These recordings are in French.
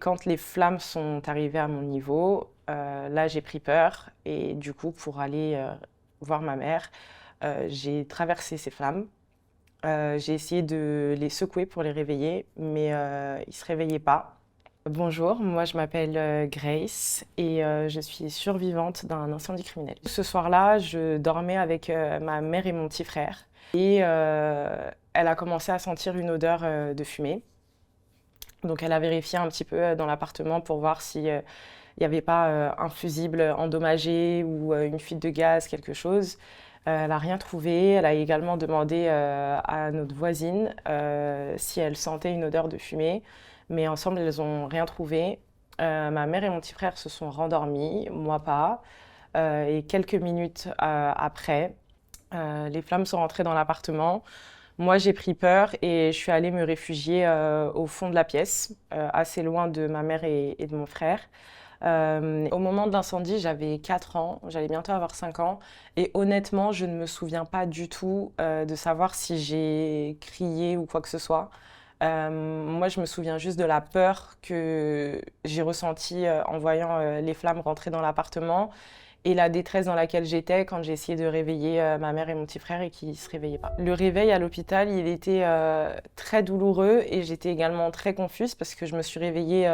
quand les flammes sont arrivées à mon niveau, là j'ai pris peur et du coup pour aller voir ma mère, j'ai traversé ces flammes. J'ai essayé de les secouer pour les réveiller, mais ils ne se réveillaient pas. Bonjour, moi je m'appelle Grace et je suis survivante d'un incendie criminel. Ce soir-là, je dormais avec ma mère et mon petit frère et elle a commencé à sentir une odeur de fumée. Donc elle a vérifié un petit peu dans l'appartement pour voir s'il n'y avait pas un fusible endommagé ou une fuite de gaz, quelque chose. Elle n'a rien trouvé. Elle a également demandé à notre voisine si elle sentait une odeur de fumée. Mais ensemble, elles n'ont rien trouvé. Ma mère et mon petit frère se sont rendormis, moi pas. Et quelques minutes après, les flammes sont rentrées dans l'appartement. Moi, j'ai pris peur et je suis allée me réfugier au fond de la pièce, assez loin de ma mère et de mon frère. Au moment de l'incendie, j'avais 4 ans, j'allais bientôt avoir 5 ans. Et honnêtement, je ne me souviens pas du tout de savoir si j'ai crié ou quoi que ce soit. Moi, je me souviens juste de la peur que j'ai ressentie en voyant les flammes rentrer dans l'appartement et la détresse dans laquelle j'étais quand j'ai essayé de réveiller ma mère et mon petit frère et qu'ils ne se réveillaient pas. Le réveil à l'hôpital, il était très douloureux et j'étais également très confuse parce que je me suis réveillée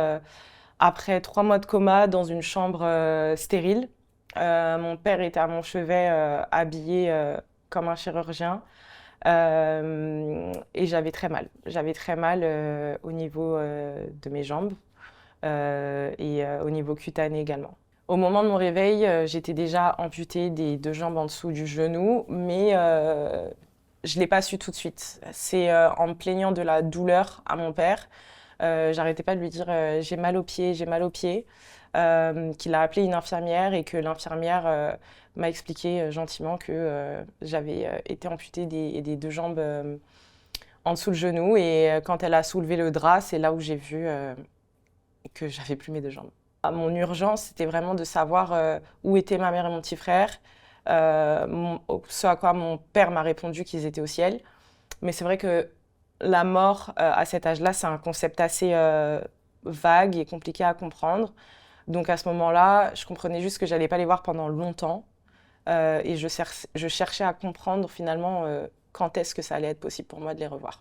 après 3 mois de coma dans une chambre stérile. Mon père était à mon chevet habillé comme un chirurgien. Et j'avais très mal. J'avais très mal au niveau de mes jambes et au niveau cutané également. Au moment de mon réveil, j'étais déjà amputée des 2 jambes en dessous du genou, mais je ne l'ai pas su tout de suite. C'est en me plaignant de la douleur à mon père, j'arrêtais pas de lui dire j'ai mal aux pieds, j'ai mal aux pieds, qu'il a appelé une infirmière et que l'infirmière m'a expliqué gentiment que j'avais été amputée des 2 jambes en dessous le genou. Et quand elle a soulevé le drap, c'est là où j'ai vu que j'avais plus mes 2 jambes. Mon urgence, c'était vraiment de savoir où étaient ma mère et mon petit frère. Ce à quoi mon père m'a répondu qu'ils étaient au ciel. Mais c'est vrai que la mort à cet âge-là, c'est un concept assez vague et compliqué à comprendre. Donc à ce moment-là, je comprenais juste que j'allais pas les voir pendant longtemps. Et je cherchais à comprendre finalement quand est-ce que ça allait être possible pour moi de les revoir.